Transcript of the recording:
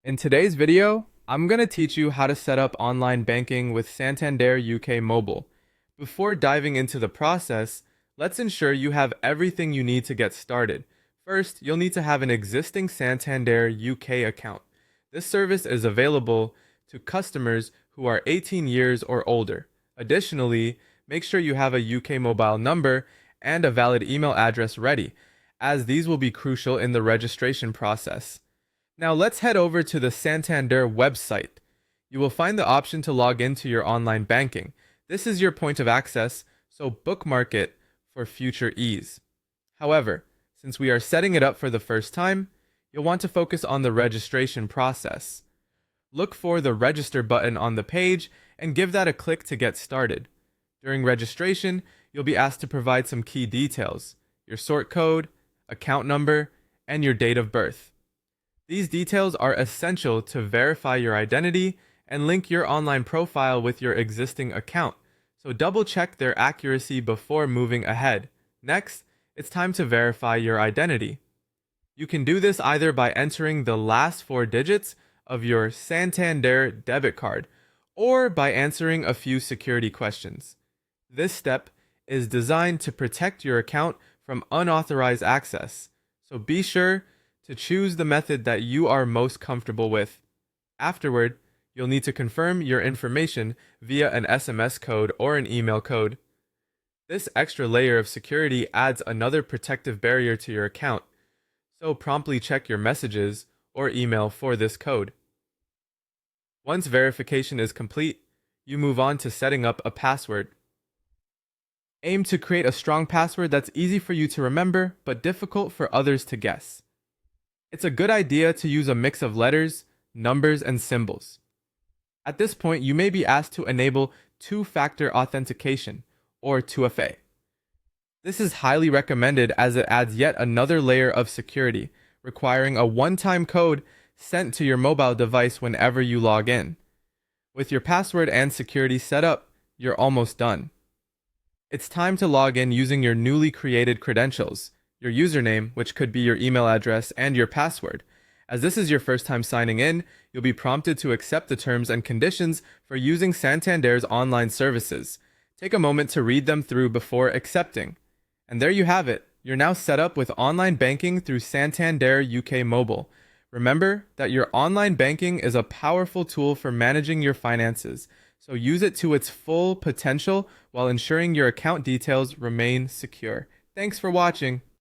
In today's video, I'm going to teach you how to set up online banking with Santander UK Mobile. Before diving into the process, let's ensure you have everything you need to get started. First, you'll need to have an existing Santander UK account. This service is available to customers who are 18 years or older. Additionally, make sure you have a UK mobile number and a valid email address ready, as these will be crucial in the registration process. Now let's head over to the Santander website. You will find the option to log into your online banking. This is your point of access, so bookmark it for future ease. However, since we are setting it up for the first time, you'll want to focus on the registration process. Look for the register button on the page and give that a click to get started. During registration, you'll be asked to provide some key details: your sort code, account number, and your date of birth. These details are essential to verify your identity and link your online profile with your existing account, so double check their accuracy before moving ahead. Next, it's time to verify your identity. You can do this either by entering the last four digits of your Santander debit card or by answering a few security questions. This step is designed to protect your account from unauthorized access, so be sure to choose the method that you are most comfortable with. Afterward, you'll need to confirm your information via an SMS code or an email code. This extra layer of security adds another protective barrier to your account, so promptly check your messages or email for this code. Once verification is complete, you move on to setting up a password. Aim to create a strong password that's easy for you to remember but difficult for others to guess. It's a good idea to use a mix of letters, numbers, and symbols. At this point, you may be asked to enable two-factor authentication, or 2FA. This is highly recommended as it adds yet another layer of security, requiring a one-time code sent to your mobile device whenever you log in. With your password and security set up, you're almost done. It's time to log in using your newly created credentials, your username, which could be your email address, and your password. As this is your first time signing in, you'll be prompted to accept the terms and conditions for using Santander's online services. Take a moment to read them through before accepting. And there you have it. You're now set up with online banking through Santander UK Mobile. Remember that your online banking is a powerful tool for managing your finances, so use it to its full potential while ensuring your account details remain secure. Thanks for watching.